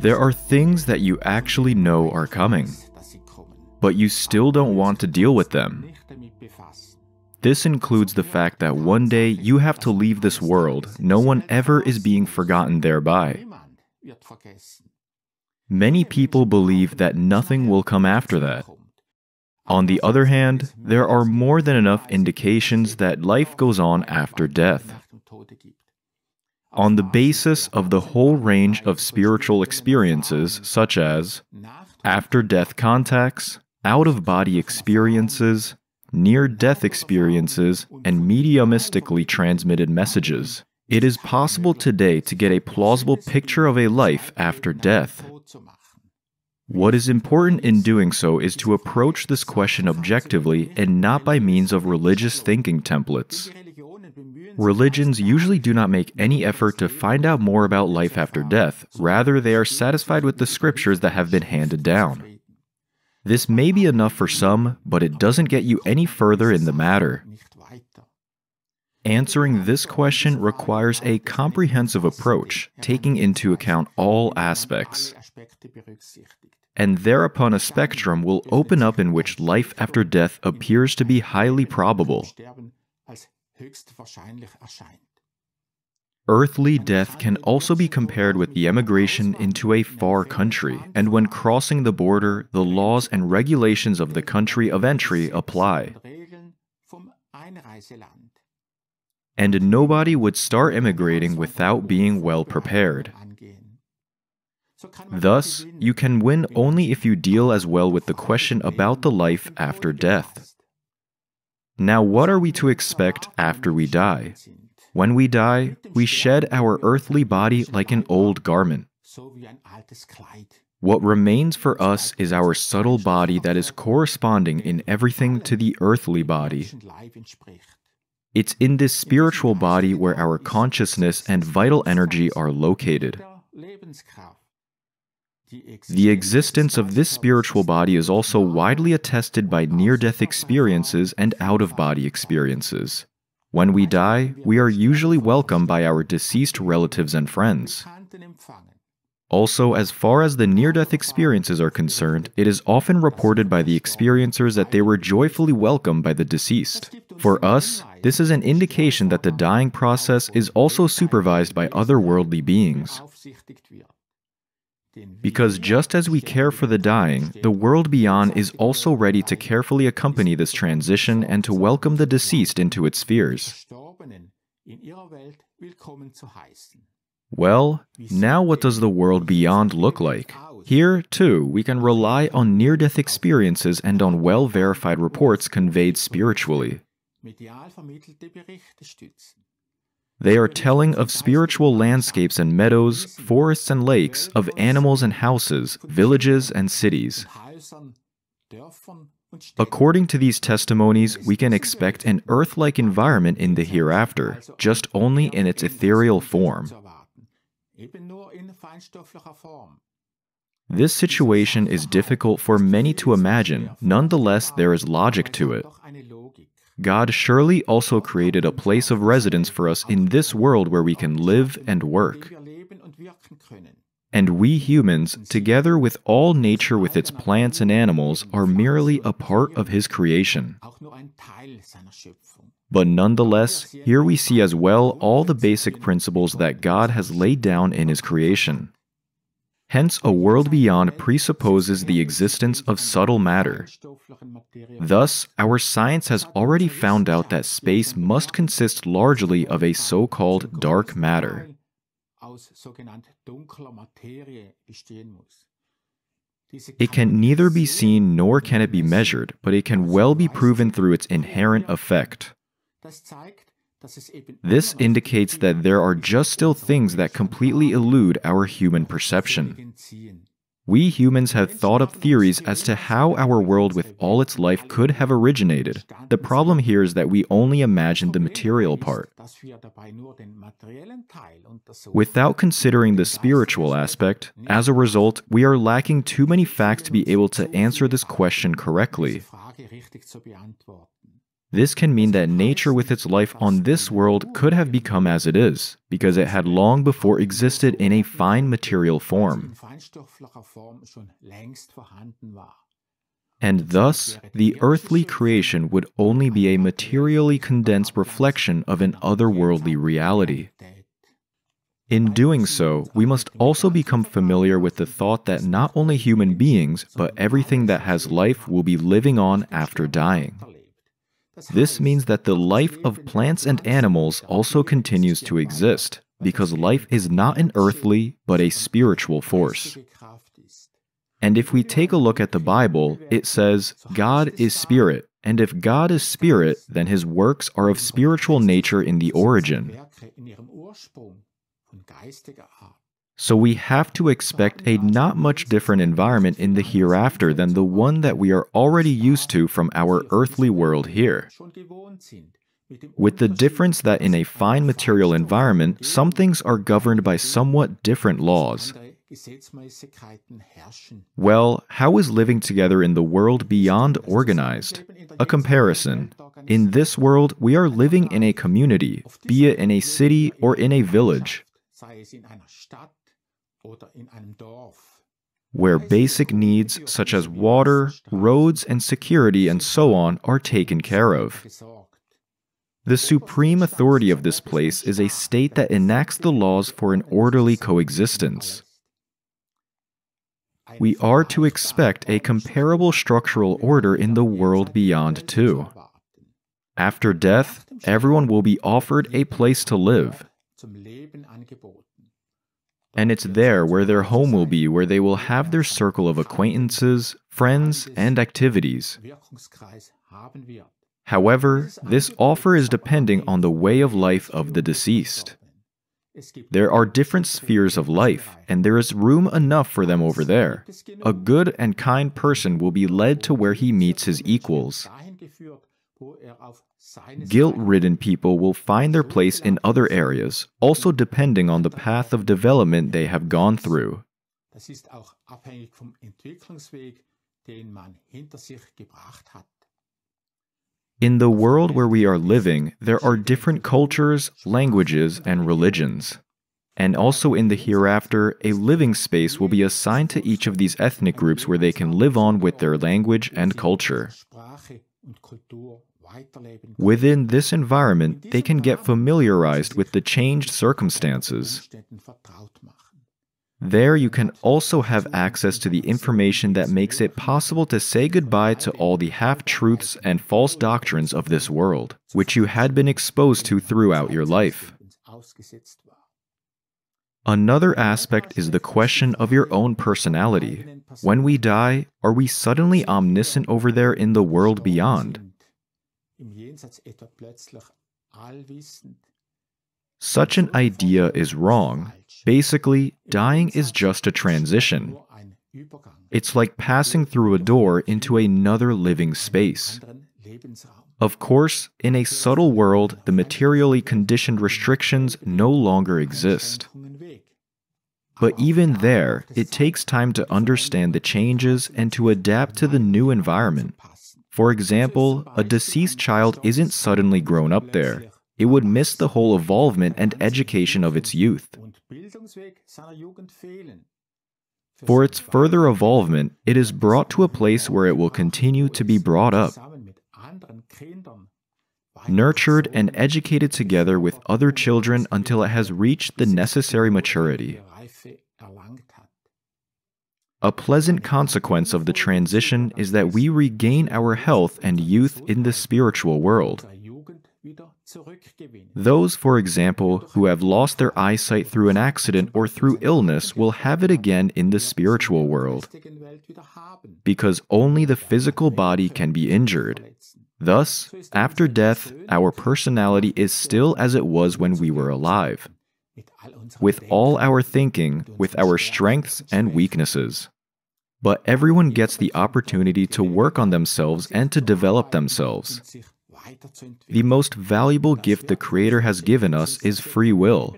There are things that you actually know are coming, but you still don't want to deal with them. This includes the fact that one day you have to leave this world. No one ever is being forgotten thereby. Many people believe that nothing will come after that. On the other hand, there are more than enough indications that life goes on after death. On the basis of the whole range of spiritual experiences, such as after-death contacts, out-of-body experiences, near-death experiences, and mediumistically transmitted messages, it is possible today to get a plausible picture of a life after death. What is important in doing so is to approach this question objectively and not by means of religious thinking templates. Religions usually do not make any effort to find out more about life after death. Rather, they are satisfied with the scriptures that have been handed down. This may be enough for some, but it doesn't get you any further in the matter. Answering this question requires a comprehensive approach, taking into account all aspects. And thereupon a spectrum will open up in which life after death appears to be highly probable. Earthly death can also be compared with the emigration into a far country, and when crossing the border, the laws and regulations of the country of entry apply. And nobody would start emigrating without being well prepared. Thus, you can win only if you deal as well with the question about the life after death. Now, what are we to expect after we die? When we die, we shed our earthly body like an old garment. What remains for us is our subtle body that is corresponding in everything to the earthly body. It's in this spiritual body where our consciousness and vital energy are located. The existence of this spiritual body is also widely attested by near-death experiences and out-of-body experiences. When we die, we are usually welcomed by our deceased relatives and friends. Also, as far as the near-death experiences are concerned, it is often reported by the experiencers that they were joyfully welcomed by the deceased. For us, this is an indication that the dying process is also supervised by otherworldly beings. Because just as we care for the dying, the world beyond is also ready to carefully accompany this transition and to welcome the deceased into its spheres. Well, now what does the world beyond look like? Here, too, we can rely on near-death experiences and on well-verified reports conveyed spiritually. They are telling of spiritual landscapes and meadows, forests and lakes, of animals and houses, villages and cities. According to these testimonies, we can expect an Earth-like environment in the hereafter, just only in its ethereal form. This situation is difficult for many to imagine. Nonetheless, there is logic to it. God surely also created a place of residence for us in this world where we can live and work. And we humans, together with all nature with its plants and animals, are merely a part of His creation. But nonetheless, here we see as well all the basic principles that God has laid down in His creation. Hence, a world beyond presupposes the existence of subtle matter. Thus, our science has already found out that space must consist largely of a so-called dark matter. It can neither be seen nor can it be measured, but it can well be proven through its inherent effect. This indicates that there are just still things that completely elude our human perception. We humans have thought up theories as to how our world with all its life could have originated. The problem here is that we only imagine the material part. Without considering the spiritual aspect, as a result, we are lacking too many facts to be able to answer this question correctly. This can mean that nature with its life on this world could have become as it is, because it had long before existed in a fine material form. And thus, the earthly creation would only be a materially condensed reflection of an otherworldly reality. In doing so, we must also become familiar with the thought that not only human beings, but everything that has life will be living on after dying. This means that the life of plants and animals also continues to exist, because life is not an earthly, but a spiritual force. And if we take a look at the Bible, it says, God is spirit, and if God is spirit, then his works are of spiritual nature in the origin. So we have to expect a not much different environment in the hereafter than the one that we are already used to from our earthly world here. With the difference that in a fine material environment, some things are governed by somewhat different laws. Well, how is living together in the world beyond organized? A comparison. In this world, we are living in a community, be it in a city or in a village, where basic needs such as water, roads, and security and so on are taken care of. The supreme authority of this place is a state that enacts the laws for an orderly coexistence. We are to expect a comparable structural order in the world beyond too. After death, everyone will be offered a place to live. And it's there where their home will be, where they will have their circle of acquaintances, friends, and activities. However, this offer is depending on the way of life of the deceased. There are different spheres of life, and there is room enough for them over there. A good and kind person will be led to where he meets his equals. Guilt-ridden people will find their place in other areas, also depending on the path of development they have gone through. In the world where we are living, there are different cultures, languages, and religions. And also in the hereafter, a living space will be assigned to each of these ethnic groups where they can live on with their language and culture. Within this environment, they can get familiarized with the changed circumstances. There you can also have access to the information that makes it possible to say goodbye to all the half-truths and false doctrines of this world, which you had been exposed to throughout your life. Another aspect is the question of your own personality. When we die, are we suddenly omniscient over there in the world beyond? Such an idea is wrong. Basically, dying is just a transition. It's like passing through a door into another living space. Of course, in a subtle world, the materially conditioned restrictions no longer exist. But even there, it takes time to understand the changes and to adapt to the new environment. For example, a deceased child isn't suddenly grown up there. It would miss the whole evolvement and education of its youth. For its further evolvement, it is brought to a place where it will continue to be brought up, nurtured and educated together with other children until it has reached the necessary maturity. A pleasant consequence of the transition is that we regain our health and youth in the spiritual world. Those, for example, who have lost their eyesight through an accident or through illness will have it again in the spiritual world, because only the physical body can be injured. Thus, after death, our personality is still as it was when we were alive, with all our thinking, with our strengths and weaknesses. But everyone gets the opportunity to work on themselves and to develop themselves. The most valuable gift the Creator has given us is free will.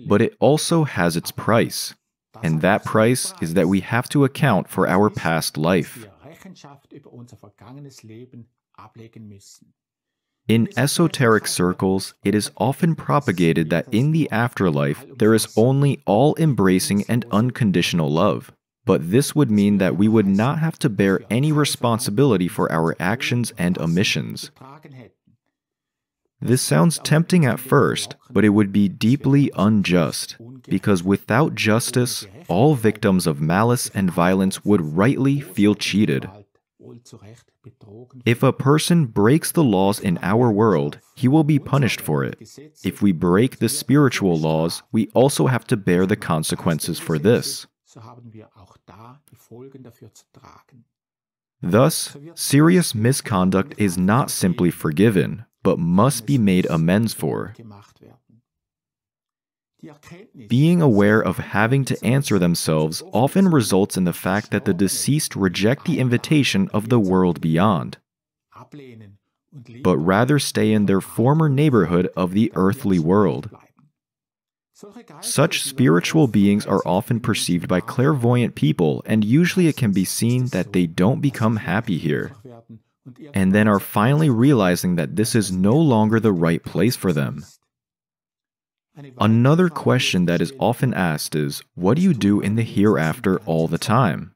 But it also has its price. And that price is that we have to account for our past life. In esoteric circles, it is often propagated that in the afterlife there is only all-embracing and unconditional love. But this would mean that we would not have to bear any responsibility for our actions and omissions. This sounds tempting at first, but it would be deeply unjust, because without justice, all victims of malice and violence would rightly feel cheated. If a person breaks the laws in our world, he will be punished for it. If we break the spiritual laws, we also have to bear the consequences for this. Thus, serious misconduct is not simply forgiven, but must be made amends for. Being aware of having to answer themselves often results in the fact that the deceased reject the invitation of the world beyond, but rather stay in their former neighborhood of the earthly world. Such spiritual beings are often perceived by clairvoyant people, and usually it can be seen that they don't become happy here, and then are finally realizing that this is no longer the right place for them. Another question that is often asked is, what do you do in the hereafter all the time?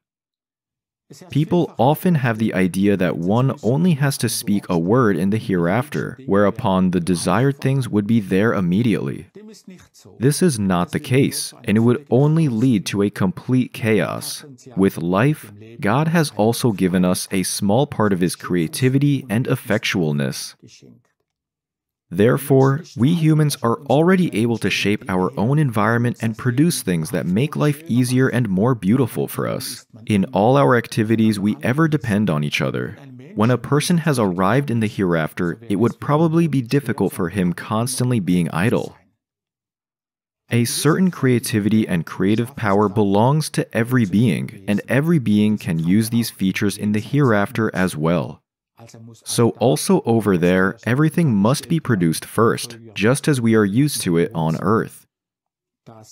People often have the idea that one only has to speak a word in the hereafter, whereupon the desired things would be there immediately. This is not the case, and it would only lead to a complete chaos. With life, God has also given us a small part of His creativity and effectualness. Therefore, we humans are already able to shape our own environment and produce things that make life easier and more beautiful for us. In all our activities, we ever depend on each other. When a person has arrived in the hereafter, it would probably be difficult for him constantly being idle. A certain creativity and creative power belongs to every being, and every being can use these features in the hereafter as well. So also over there, everything must be produced first, just as we are used to it on Earth.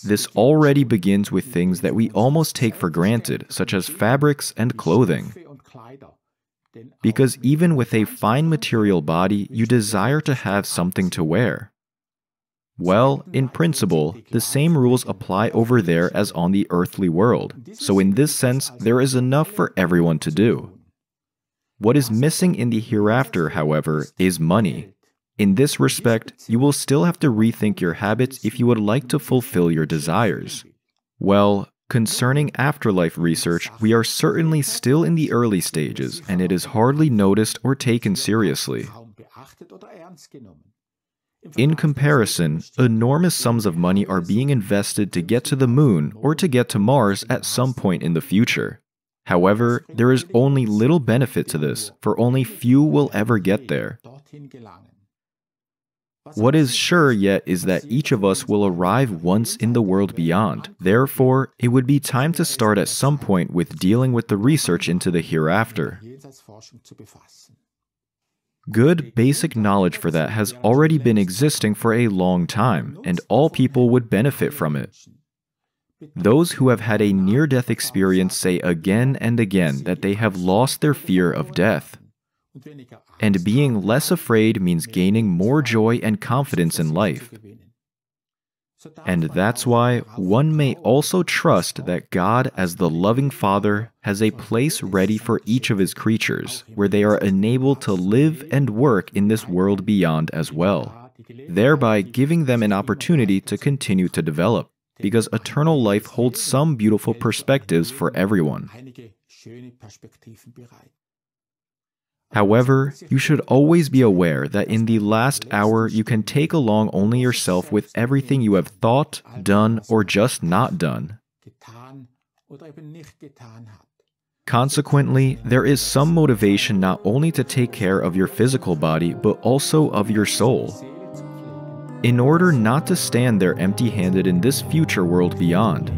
This already begins with things that we almost take for granted, such as fabrics and clothing. Because even with a fine material body, you desire to have something to wear. Well, in principle, the same rules apply over there as on the earthly world, so in this sense, there is enough for everyone to do. What is missing in the hereafter, however, is money. In this respect, you will still have to rethink your habits if you would like to fulfill your desires. Well, concerning afterlife research, we are certainly still in the early stages, and it is hardly noticed or taken seriously. In comparison, enormous sums of money are being invested to get to the moon or to get to Mars at some point in the future. However, there is only little benefit to this, for only few will ever get there. What is sure yet is that each of us will arrive once in the world beyond. Therefore, it would be time to start at some point with dealing with the research into the hereafter. Good basic knowledge for that has already been existing for a long time, and all people would benefit from it. Those who have had a near-death experience say again and again that they have lost their fear of death. And being less afraid means gaining more joy and confidence in life. And that's why one may also trust that God, as the loving Father, has a place ready for each of His creatures, where they are enabled to live and work in this world beyond as well, thereby giving them an opportunity to continue to develop. Because eternal life holds some beautiful perspectives for everyone. However, you should always be aware that in the last hour you can take along only yourself with everything you have thought, done, or just not done. Consequently, there is some motivation not only to take care of your physical body, but also of your soul. In order not to stand there empty-handed in this future world beyond,